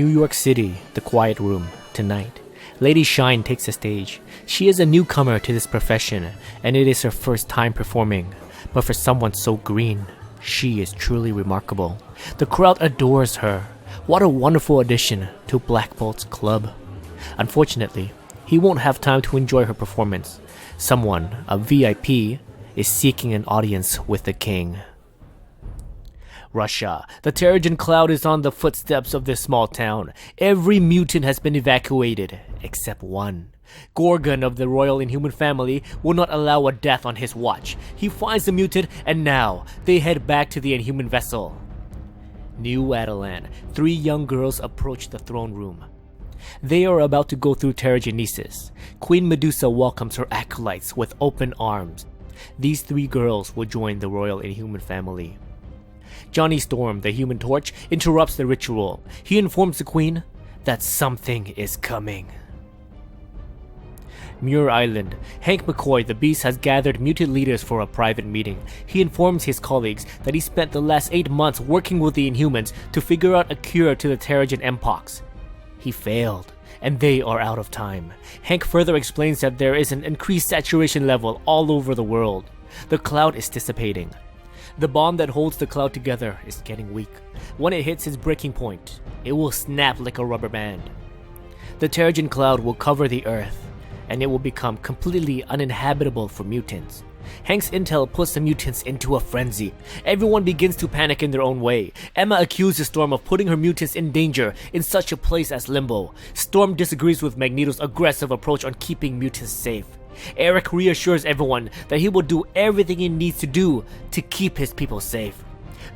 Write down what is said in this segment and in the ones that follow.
New York City, the quiet room, tonight. Lady Shine takes the stage. She is a newcomer to this profession, and it is her first time performing. But for someone so green, she is truly remarkable. The crowd adores her. What a wonderful addition to Black Bolt's club. Unfortunately, he won't have time to enjoy her performance. Someone, a VIP, is seeking an audience with the king. Russia. The Terrigen Cloud is on the footsteps of this small town. Every mutant has been evacuated, except one. Gorgon of the royal Inhuman family will not allow a death on his watch. He finds the mutant, and now they head back to the Inhuman vessel. New Adelan. 3 young girls approach the throne room. They are about to go through Terrigenesis. Queen Medusa welcomes her acolytes with open arms. These 3 girls will join the royal Inhuman family. Johnny Storm, the Human Torch, interrupts the ritual. He informs the Queen that something is coming. Muir Island. Hank McCoy, the Beast, has gathered mutant leaders for a private meeting. He informs his colleagues that he spent the last 8 months working with the Inhumans to figure out a cure to the Terrigen Mpox. He failed, and they are out of time. Hank further explains that there is an increased saturation level all over the world. The cloud is dissipating. The bond that holds the cloud together is getting weak. When it hits its breaking point, it will snap like a rubber band. The Terrigen Cloud will cover the Earth, and it will become completely uninhabitable for mutants. Hank's intel puts the mutants into a frenzy. Everyone begins to panic in their own way. Emma accuses Storm of putting her mutants in danger in such a place as Limbo. Storm disagrees with Magneto's aggressive approach on keeping mutants safe. Eric reassures everyone that he will do everything he needs to do to keep his people safe.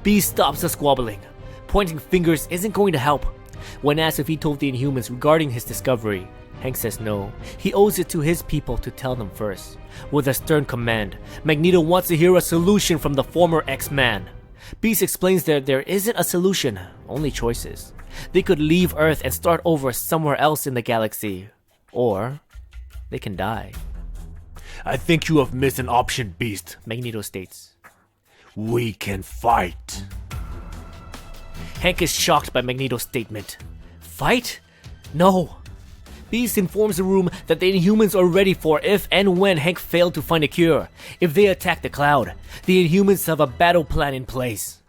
Beast stops the squabbling. Pointing fingers isn't going to help. When asked if he told the Inhumans regarding his discovery, Hank says no. He owes it to his people to tell them first. With a stern command, Magneto wants to hear a solution from the former X-Man. Beast explains that there isn't a solution, only choices. They could leave Earth and start over somewhere else in the galaxy. Or they can die. I think you have missed an option, Beast, Magneto states. We can fight. Hank is shocked by Magneto's statement. Fight? No. Beast informs the room that the Inhumans are ready for if and when Hank failed to find a cure. If they attack the cloud, the Inhumans have a battle plan in place.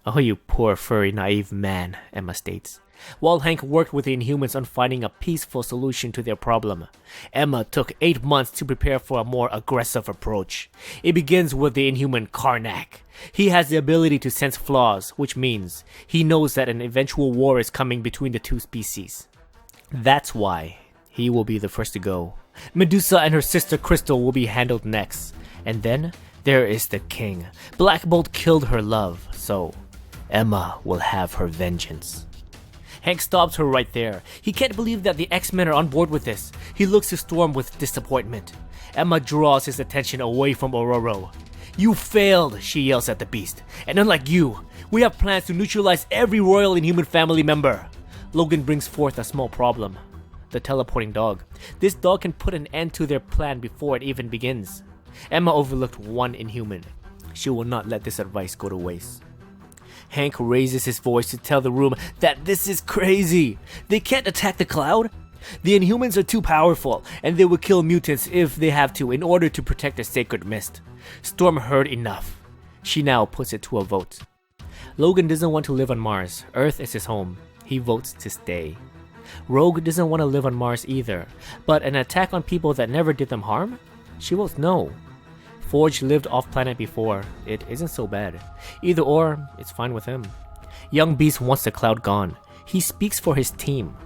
Oh, you poor, furry, naive man, Emma states. While Hank worked with the Inhumans on finding a peaceful solution to their problem, Emma took 8 months to prepare for a more aggressive approach. It begins with the Inhuman Karnak. He has the ability to sense flaws, which means he knows that an eventual war is coming between the 2 species. That's why he will be the first to go. Medusa and her sister Crystal will be handled next. And then there is the king. Black Bolt killed her love, so Emma will have her vengeance. Hank stops her right there. He can't believe that the X-Men are on board with this. He looks to Storm with disappointment. Emma draws his attention away from Ororo. You failed, she yells at the Beast. And unlike you, we have plans to neutralize every royal Inhuman family member. Logan brings forth a small problem. The teleporting dog. This dog can put an end to their plan before it even begins. Emma overlooked one Inhuman. She will not let this advice go to waste. Hank raises his voice to tell the room that this is crazy. They can't attack the cloud. The Inhumans are too powerful, and they will kill mutants if they have to in order to protect the sacred mist. Storm heard enough. She now puts it to a vote. Logan doesn't want to live on Mars. Earth is his home. He votes to stay. Rogue doesn't want to live on Mars either, but an attack on people that never did them harm? She votes no. Forge lived off-planet before. It isn't so bad. Either or, it's fine with him. Young Beast wants the cloud gone. He speaks for his team.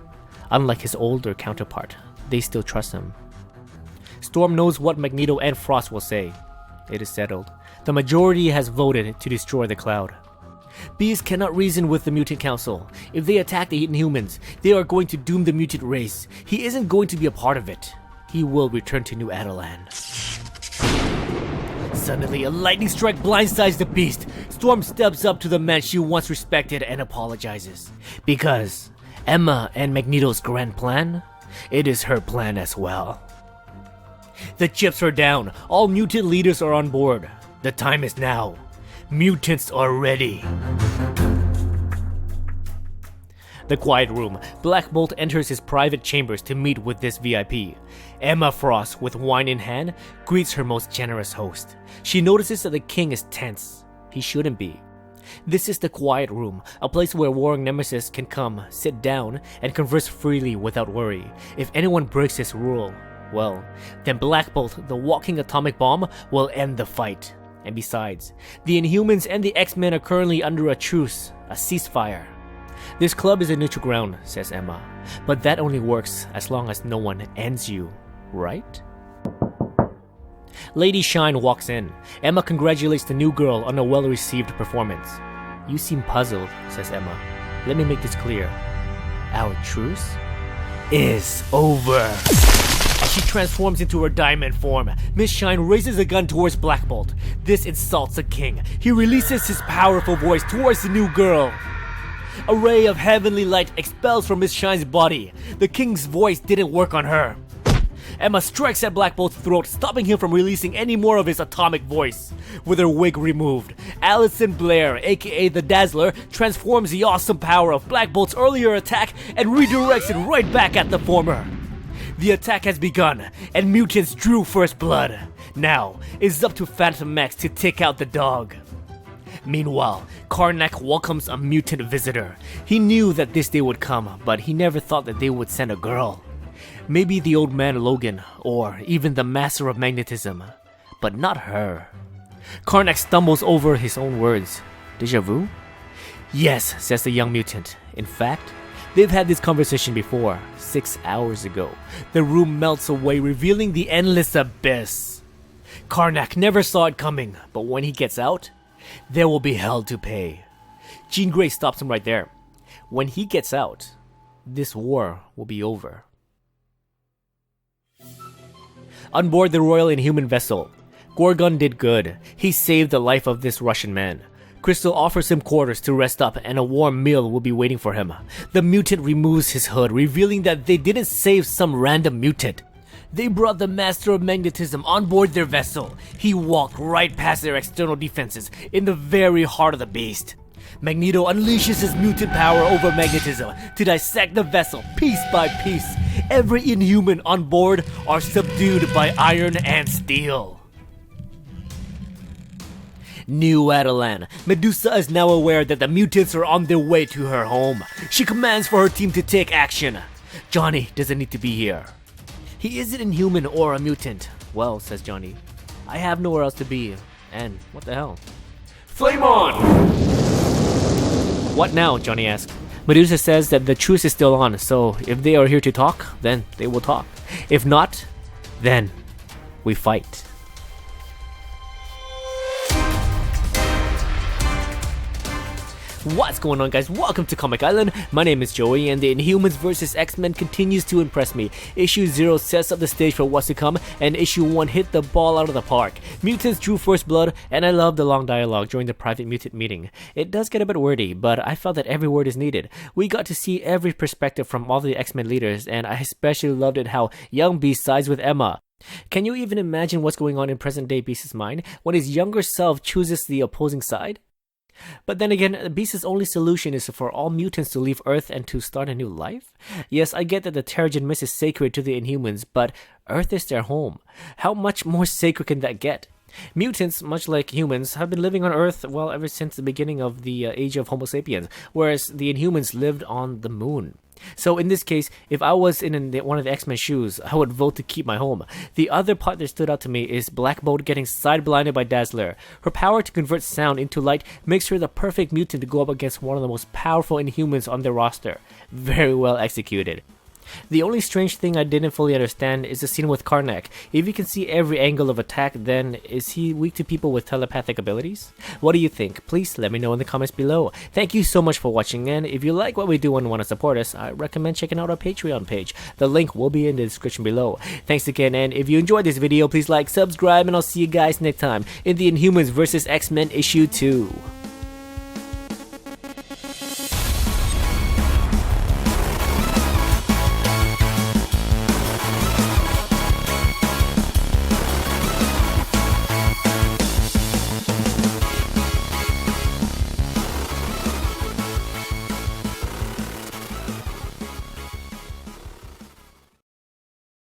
Unlike his older counterpart, they still trust him. Storm knows what Magneto and Frost will say. It is settled. The majority has voted to destroy the cloud. Beast cannot reason with the Mutant Council. If they attack the Inhumans, they are going to doom the mutant race. He isn't going to be a part of it. He will return to New Adelan. Suddenly, a lightning strike blindsides the Beast. Storm steps up to the man she once respected and apologizes. Because Emma and Magneto's grand plan, it is her plan as well. The chips are down. All mutant leaders are on board. The time is now. Mutants are ready. The quiet room. Black Bolt enters his private chambers to meet with this VIP. Emma Frost, with wine in hand, greets her most generous host. She notices that the king is tense. He shouldn't be. This is the quiet room, a place where warring nemesis can come, sit down, and converse freely without worry. If anyone breaks this rule, well, then Black Bolt, the walking atomic bomb, will end the fight. And besides, the Inhumans and the X-Men are currently under a truce, a ceasefire. This club is a neutral ground, says Emma, but that only works as long as no one ends you, right? Lady Shine walks in. Emma congratulates the new girl on a well-received performance. You seem puzzled, says Emma. Let me make this clear. Our truce is over. As she transforms into her diamond form, Miss Shine raises a gun towards Black Bolt. This insults the king. He releases his powerful voice towards the new girl. A ray of heavenly light expels from Miss Shine's body. The king's voice didn't work on her. Emma strikes at Black Bolt's throat, stopping him from releasing any more of his atomic voice. With her wig removed, Allison Blair, aka the Dazzler, transforms the awesome power of Black Bolt's earlier attack and redirects it right back at the former. The attack has begun, and mutants drew first blood. Now, it's up to Phantom X to take out the dog. Meanwhile, Karnak welcomes a mutant visitor. He knew that this day would come, but he never thought that they would send a girl. Maybe the old man Logan, or even the master of magnetism, but not her. Karnak stumbles over his own words. Deja vu? Yes, says the young mutant. In fact, they've had this conversation before, 6 hours ago. The room melts away, revealing the endless abyss. Karnak never saw it coming, but when he gets out, there will be hell to pay. Jean Grey stops him right there. When he gets out, this war will be over. On board the Royal Inhuman vessel, Gorgon did good. He saved the life of this Russian man. Crystal offers him quarters to rest up and a warm meal will be waiting for him. The mutant removes his hood, revealing that they didn't save some random mutant. They brought the Master of Magnetism on board their vessel. He walked right past their external defenses, in the very heart of the beast. Magneto unleashes his mutant power over magnetism to dissect the vessel piece by piece. Every Inhuman on board are subdued by iron and steel. New Adelan. Medusa is now aware that the mutants are on their way to her home. She commands for her team to take action. Johnny doesn't need to be here. He isn't Inhuman or a mutant. Well, says Johnny, I have nowhere else to be. And what the hell? Flame on! What now? Johnny asks. Medusa says that the truce is still on, so if they are here to talk, then they will talk. If not, then we fight. What's going on, guys? Welcome to Comic Island. My name is Joey, and the Inhumans vs. X-Men continues to impress me. Issue 0 sets up the stage for what's to come, and Issue 1 hit the ball out of the park. Mutants drew first blood, and I love the long dialogue during the private mutant meeting. It does get a bit wordy, but I felt that every word is needed. We got to see every perspective from all the X-Men leaders, and I especially loved it how young Beast sides with Emma. Can you even imagine what's going on in present-day Beast's mind when his younger self chooses the opposing side? But then again, Beast's only solution is for all mutants to leave Earth and to start a new life? Yes, I get that the Terrigen Mist is sacred to the Inhumans, but Earth is their home. How much more sacred can that get? Mutants, much like humans, have been living on Earth, well, ever since the beginning of the age of Homo sapiens, whereas the Inhumans lived on the moon. So in this case, if I was in one of the X-Men shoes, I would vote to keep my home. The other part that stood out to me is Black Bolt getting side-blinded by Dazzler. Her power to convert sound into light makes her the perfect mutant to go up against one of the most powerful Inhumans on their roster. Very well executed. The only strange thing I didn't fully understand is the scene with Karnak. If you can see every angle of attack, then is he weak to people with telepathic abilities? What do you think? Please let me know in the comments below. Thank you so much for watching, and if you like what we do and want to support us, I recommend checking out our Patreon page. The link will be in the description below. Thanks again, and if you enjoyed this video, please like, subscribe, and I'll see you guys next time in the Inhumans vs. X-Men issue 2.